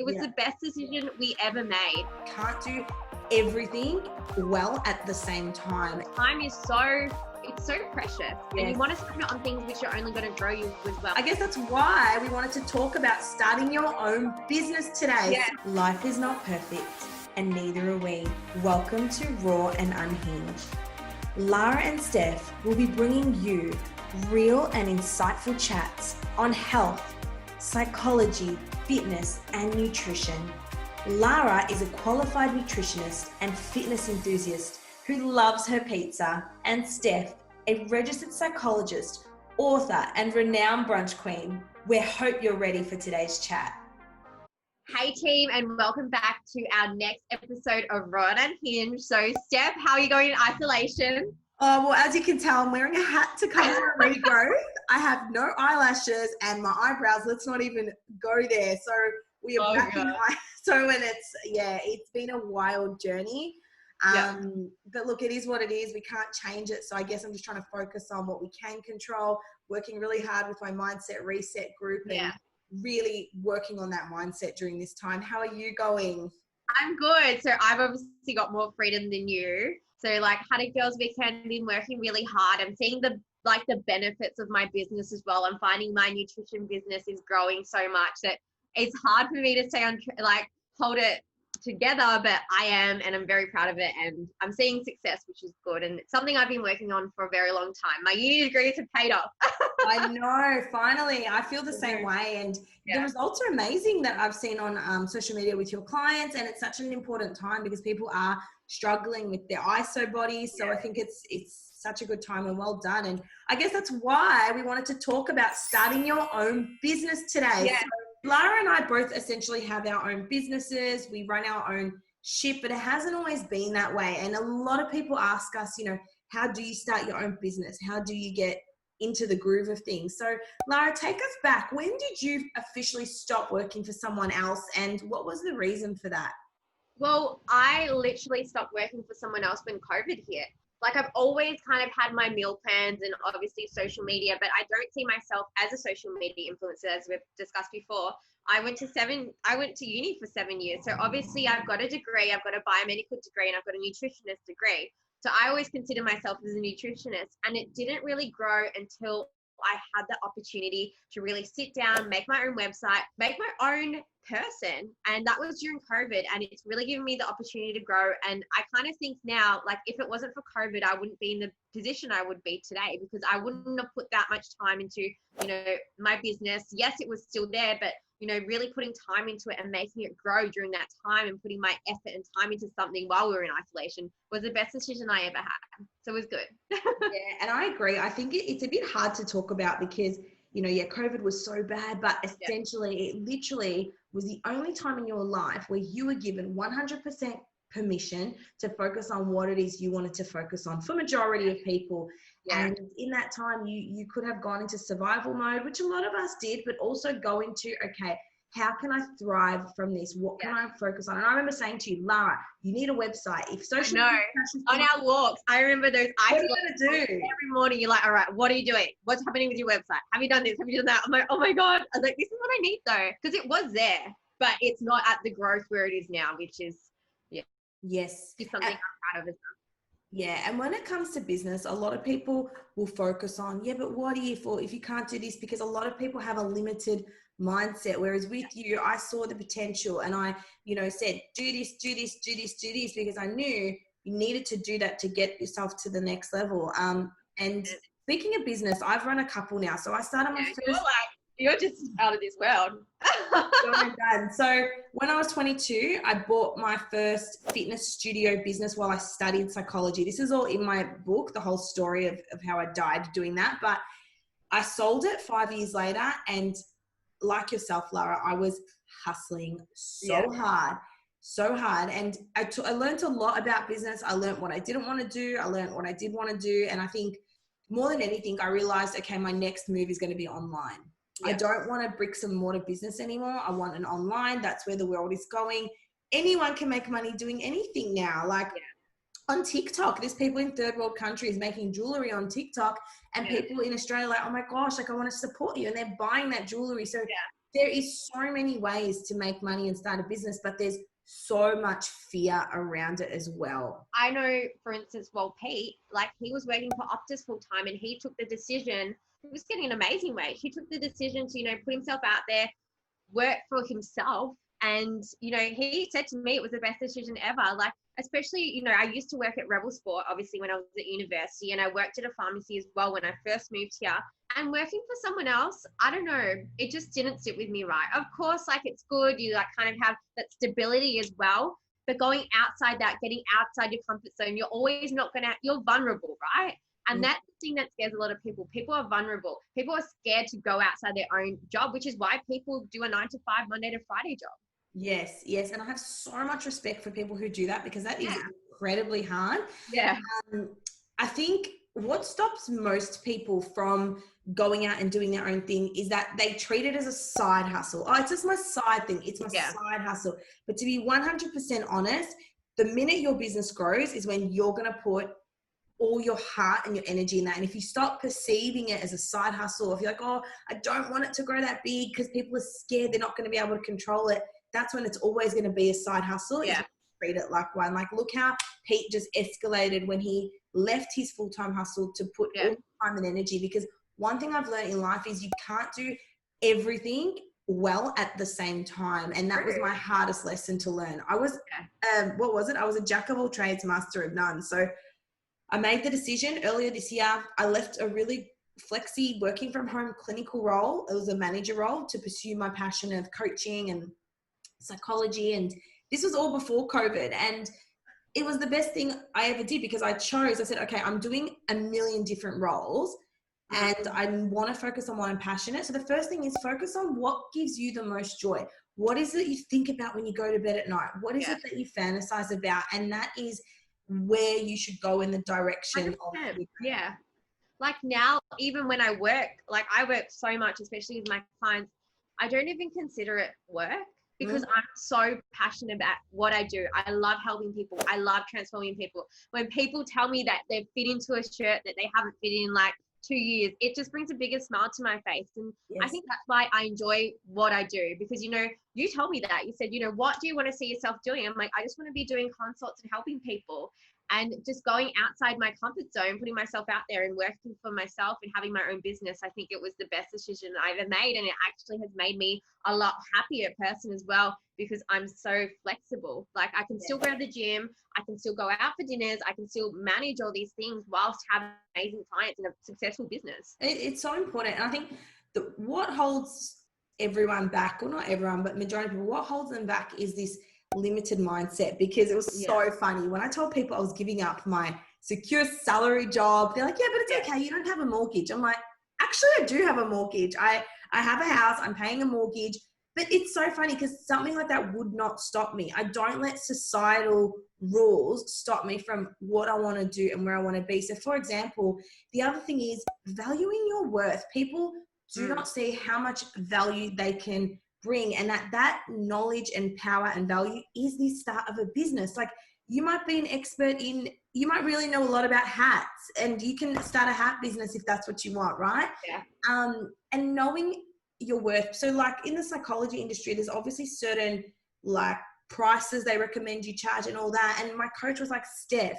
It was the best decision we ever made. Can't do everything well at the same time. Time is it's so precious, and you want to spend it on things which are only going to grow you as well. I guess that's why we wanted to talk about starting your own business today. Life is not perfect, and neither are we. Welcome to Raw and Unhinged. Lara and Steph will be bringing you real and insightful chats on health, psychology, fitness, and nutrition. Lara is a qualified nutritionist and fitness enthusiast who loves her pizza, and Steph, a registered psychologist, author, and renowned brunch queen. We hope you're ready for today's chat. Hey team, and welcome back to our next episode of Raw and Unhinged. So Steph, how are you going in isolation? Oh, well, as you can tell, I'm wearing a hat to cover my regrowth. I have no eyelashes and my eyebrows, let's not even go there. So we are back in so when it's been a wild journey. But look, it is what it is. We can't change it. So I guess I'm just trying to focus on what we can control, working really hard with my mindset reset group and really working on that mindset during this time. How are you going? I'm good. So I've obviously got more freedom than you. So like Haddock Girls Weekend, been working really hard. I'm seeing the benefits of my business as well. I'm finding my nutrition business is growing so much that it's hard for me to stay on, hold it together, but I am, and I'm very proud of it, and I'm seeing success, which is good, and it's something I've been working on for a very long time. My uni degrees have paid off. I know, finally. I feel the same way, and the results are amazing that I've seen on social media with your clients, and it's such an important time because people are struggling with their ISO bodies, so I think it's such a good time, and well done. And I guess that's why we wanted to talk about starting your own business today. So Lara and I both essentially have our own businesses. We run our own ship, but it hasn't always been that way. And a lot of people ask us, how do you start your own business? How do you get into the groove of things? So Lara, take us back. When did you officially stop working for someone else, and what was the reason for that? Well, I literally stopped working for someone else when COVID hit. Like, I've always kind of had my meal plans and obviously social media, but I don't see myself as a social media influencer, as we've discussed before. I went to uni for 7 years. So obviously I've got a degree, I've got a biomedical degree, and I've got a nutritionist degree. So I always consider myself as a nutritionist, and it didn't really grow until I had the opportunity to really sit down, make my own website, make my own person. And that was during COVID, and it's really given me the opportunity to grow. And I kind of think now, like, if it wasn't for COVID, I wouldn't be in the position I would be today, because I wouldn't have put that much time into, my business. Yes, it was still there, but really putting time into it and making it grow during that time, and putting my effort and time into something while we were in isolation was the best decision I ever had. So it was good. And I agree. I think it's a bit hard to talk about because, COVID was so bad, but essentially it literally was the only time in your life where you were given 100% permission to focus on what it is you wanted to focus on for majority of people. And in that time, you could have gone into survival mode, which a lot of us did, but also go into, okay, how can I thrive from this? What can I focus on? And I remember saying to you, Lara, you need a website. If social media on our walks, I remember those. What are you going to do? Every morning, you're like, all right, what are you doing? What's happening with your website? Have you done this? Have you done that? I'm like, oh my God. I was like, this is what I need though. Because it was there, but it's not at the growth where it is now, which is, it's something I'm proud of as well. Yeah, and when it comes to business, a lot of people will focus on, but what if, or if you can't do this, because a lot of people have a limited mindset. Whereas with you, I saw the potential, and I, said, do this, because I knew you needed to do that to get yourself to the next level. And speaking of business, I've run a couple now. So I started my first. You're just out of this world. So when I was 22, I bought my first fitness studio business while I studied psychology. This is all in my book, the whole story of how I died doing that. But I sold it 5 years later. And like yourself, Lara, I was hustling so hard. And I learned a lot about business. I learned what I didn't want to do. I learned what I did want to do. And I think more than anything, I realized, okay, my next move is going to be online. I don't want a bricks and mortar business anymore. I want an online. That's where the world is going. Anyone can make money doing anything now. On TikTok, there's people in third world countries making jewelry on TikTok, and people in Australia are like, oh my gosh, I want to support you. And they're buying that jewelry. So there is so many ways to make money and start a business, but there's so much fear around it as well. I know, for instance, well, Pete, like he was working for Optus full time and he took the decision, he was getting an amazing wage. He took the decision to, put himself out there, work for himself. And, he said to me it was the best decision ever. Like, especially, I used to work at Rebel Sport, obviously, when I was at university, and I worked at a pharmacy as well when I first moved here. And working for someone else, I don't know, it just didn't sit with me right. Of course, like, it's good. You, like, kind of have that stability as well. But going outside that, getting outside your comfort zone, you're always not going to, you're vulnerable, right? And that's the thing that scares a lot of people. People are vulnerable. People are scared to go outside their own job, which is why people do a 9 to 5, Monday to Friday job. Yes. And I have so much respect for people who do that because that is incredibly hard. Yeah. I think what stops most people from going out and doing their own thing is that they treat it as a side hustle. Oh, it's just my side thing. It's my side hustle. But to be 100% honest, the minute your business grows is when you're going to put all your heart and your energy in that. And if you stop perceiving it as a side hustle, if you're like, oh, I don't want it to grow that big because people are scared they're not going to be able to control it, that's when it's always going to be a side hustle. Yeah. Treat it like one. Like, look how Pete just escalated when he left his full-time hustle to put all time and energy. Because one thing I've learned in life is you can't do everything well at the same time. And that was my hardest lesson to learn. I was, what was it? I was a jack of all trades, master of none. So I made the decision earlier this year. I left a really flexi working from home clinical role. It was a manager role to pursue my passion of coaching and psychology. And this was all before COVID. And it was the best thing I ever did because I said, okay, I'm doing a million different roles and I want to focus on what I'm passionate. So the first thing is focus on what gives you the most joy. What is it you think about when you go to bed at night? What is it that you fantasize about? And that is where you should go in the direction 100%. of. Yeah. Like now, even when I work, like I work so much, especially with my clients, I don't even consider it work because I'm so passionate about what I do. I love helping people. I love transforming people. When people tell me that they've fit into a shirt that they haven't fit in like 2 years, it just brings a bigger smile to my face. And I think that's why I enjoy what I do because, you told me that. You said, what do you want to see yourself doing? I'm like, I just want to be doing consults and helping people. And just going outside my comfort zone, putting myself out there and working for myself and having my own business, I think it was the best decision I ever made. And it actually has made me a lot happier person as well because I'm so flexible. Like I can still go to the gym, I can still go out for dinners, I can still manage all these things whilst having amazing clients and a successful business. It's so important. And I think what holds everyone back, or not everyone, but majority of people, what holds them back is this limited mindset because it was so funny. When I told people I was giving up my secure salary job, they're like, yeah, but it's okay. You don't have a mortgage. I'm like, actually, I do have a mortgage. I have a house. I'm paying a mortgage. But it's so funny because something like that would not stop me. I don't let societal rules stop me from what I want to do and where I want to be. So, for example, the other thing is valuing your worth. People do not see how much value they can bring, and that knowledge and power and value is the start of a business. Like you might be an expert you might really know a lot about hats and you can start a hat business if that's what you want, right? And knowing your worth. So like in the psychology industry, there's obviously certain like prices they recommend you charge and all that. And my coach was like, Steph,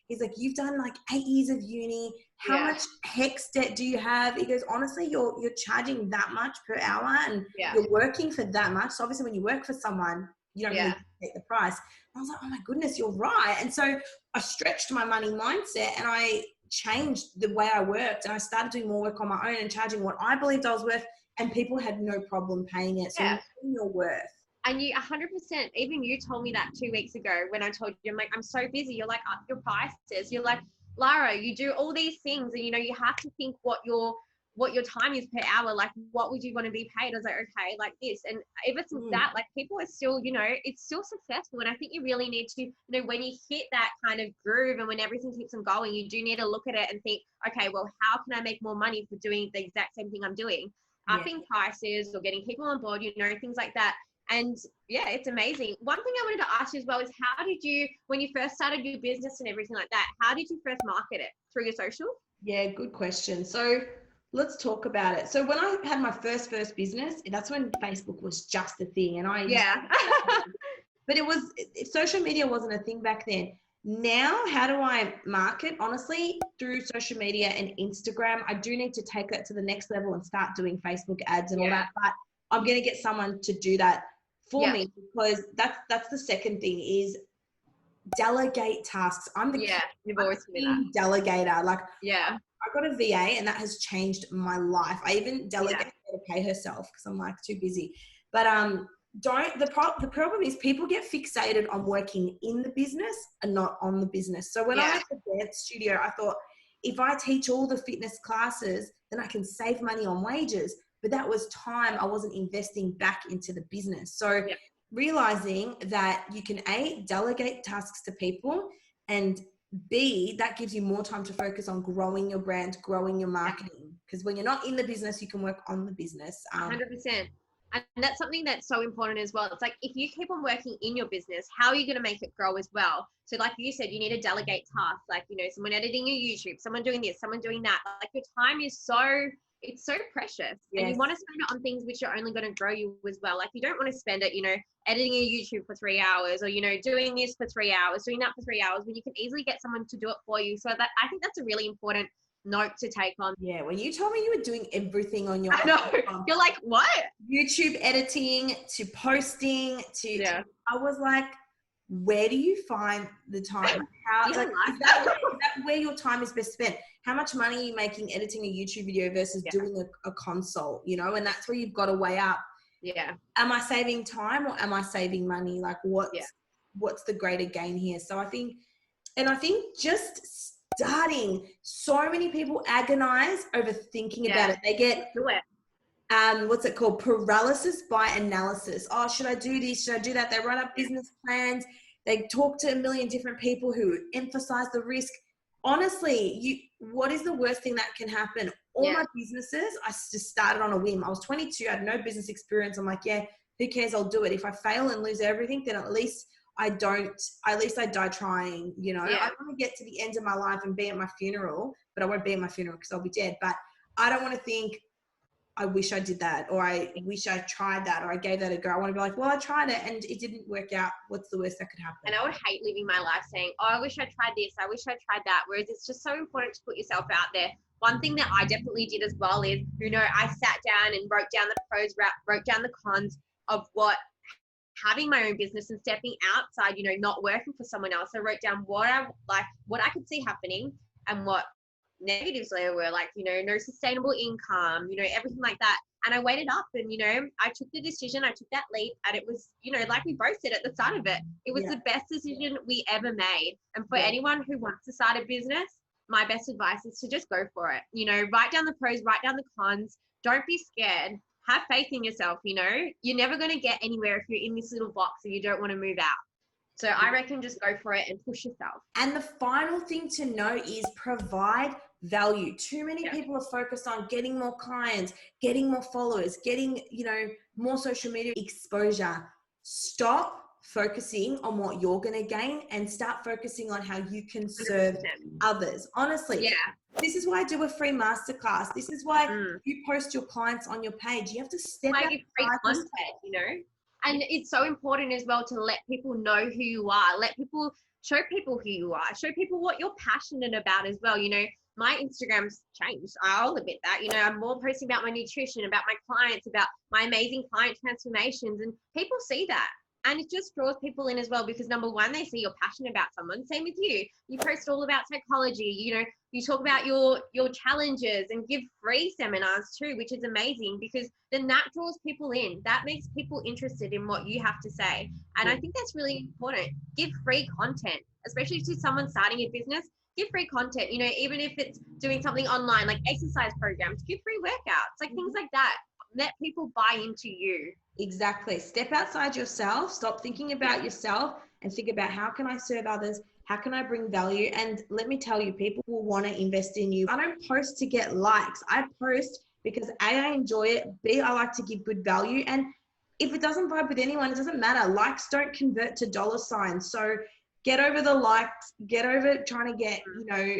he's like, you've done like 8 years of uni. How much HEX debt do you have? He goes, honestly, you're charging that much per hour and you're working for that much. So obviously when you work for someone, you don't really take the price. And I was like, oh my goodness, you're right. And so I stretched my money mindset and I changed the way I worked and I started doing more work on my own and charging what I believed I was worth, and people had no problem paying it. So knowing your worth. And you 100%, even you told me that 2 weeks ago when I told you, I'm like, I'm so busy. You're like, up your prices. You're like, Lara, you do all these things and, you have to think what your time is per hour. Like, what would you want to be paid? I was like, okay, like this. And ever since that, like people are still, it's still successful. And I think you really need to, when you hit that kind of groove and when everything keeps on going, you do need to look at it and think, okay, well, how can I make more money for doing the exact same thing I'm doing? Upping prices or getting people on board, things like that. And it's amazing. One thing I wanted to ask you as well is how did you, when you first started your business and everything like that, how did you first market it? Through your social? Yeah, good question. So let's talk about it. So when I had my first business, that's when Facebook was just a thing, and but social media wasn't a thing back then. Now, how do I market? Honestly, through social media and Instagram. I do need to take that to the next level and start doing Facebook ads and all that, but I'm going to get someone to do that for me, because that's the second thing is delegate tasks. I'm the you've always been that delegator. Like, I got a VA and that has changed my life. I even delegate her to pay herself because I'm like too busy. But the problem is people get fixated on working in the business and not on the business. So when I had the dance studio, I thought if I teach all the fitness classes, then I can save money on wages. But that was time I wasn't investing back into the business. So realizing that you can A, delegate tasks to people, and B, that gives you more time to focus on growing your brand, growing your marketing. Because when you're not in the business, you can work on the business. 100%. And that's something that's so important as well. It's like, if you keep on working in your business, how are you going to make it grow as well? So like you said, you need to delegate tasks, like, you know, someone editing your YouTube, someone doing this, someone doing that. Like, your time is it's so precious. And you want to spend it on things which are only going to grow you as well. Like, you don't want to spend it, you know, editing your YouTube for 3 hours, or, you know, doing this for 3 hours, doing that for 3 hours, when you can easily get someone to do it for you. So that, I think that's a really important note to take on. Yeah, when you told me you were doing everything on your own, you're like, what? YouTube editing to posting to I was like, where do you find the time? How is that where your time is best spent? How much money are you making editing a YouTube video versus doing a consult, you know? And that's where you've got to weigh up. Yeah. Am I saving time or am I saving money? Like, what's the greater gain here? So I think just starting, so many people agonize over thinking about it. They get what's it called? Paralysis by analysis. Oh, should I do this? Should I do that? They run up business plans. They talk to a million different people who emphasize the risk. Honestly, what is the worst thing that can happen? All my businesses, I just started on a whim. I was 22. I had no business experience. I'm like, who cares? I'll do it. If I fail and lose everything, then at least I die trying, you know. I want to get to the end of my life and be at my funeral, but I won't be at my funeral because I'll be dead. But I don't want to think, I wish I did that, or I wish I tried that, or I gave that a go. I want to be like, well, I tried it and it didn't work out. What's the worst that could happen? And I would hate living my life saying, oh, I wish I tried this, I wish I tried that. Whereas it's just so important to put yourself out there. One thing that I definitely did as well is, you know, I sat down and wrote down the pros, wrote down the cons of what having my own business and stepping outside, you know, not working for someone else. I wrote down what I could see happening and what negatives there were, like, you know, no sustainable income, you know, everything like that. And I weighed it up and, you know, I took the decision, I took that leap, and it was, you know, like we both said at the start of it, it was the best decision we ever made. And for anyone who wants to start a business, my best advice is to just go for it. You know, write down the pros, write down the cons. Don't be scared. Have faith in yourself, you know. You're never going to get anywhere if you're in this little box and you don't want to move out. So I reckon just go for it and push yourself. And the final thing to note is provide value. Too many people are focused on getting more clients, getting more followers, getting, you know, more social media exposure. Stop focusing on what you're going to gain and start focusing on how you can serve 100%. Others. Honestly, this is why I do a free masterclass. This is why you post your clients on your page. You have to step out free content, you know. And it's so important as well to let people know who you are. Show people who you are. Show people what you're passionate about as well. You know, my Instagram's changed. I'll admit that. You know, I'm more posting about my nutrition, about my clients, about my amazing client transformations. And people see that. And it just draws people in as well because, number one, they see you're passionate about someone. Same with you. You post all about psychology. You know, you talk about your challenges and give free seminars too, which is amazing because then that draws people in. That makes people interested in what you have to say. And I think that's really important. Give free content, especially to someone starting a business. Give free content, you know, even if it's doing something online, like exercise programs, give free workouts, like things like that. Let people buy into you. Exactly. Step outside yourself. Stop thinking about yourself and think about how can I serve others? How can I bring value? And let me tell you, people will want to invest in you. I don't post to get likes. I post because A, I enjoy it. B, I like to give good value. And if it doesn't vibe with anyone, it doesn't matter. Likes don't convert to dollar signs. So get over the likes, get over trying to get, you know,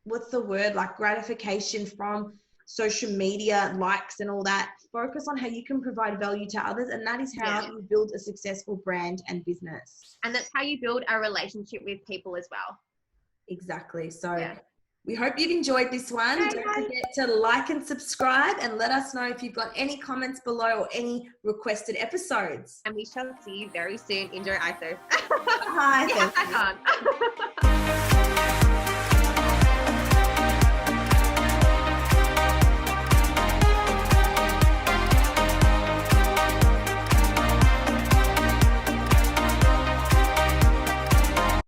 what's the word, like gratification from social media likes and all that. Focus on how you can provide value to others, and that is how you build a successful brand and business. And that's how you build a relationship with people as well. Exactly. So we hope you've enjoyed this one. Don't forget to like and subscribe, and let us know if you've got any comments below or any requested episodes. And we shall see you very soon. Enjoy ISO. Bye. Yeah, I can't.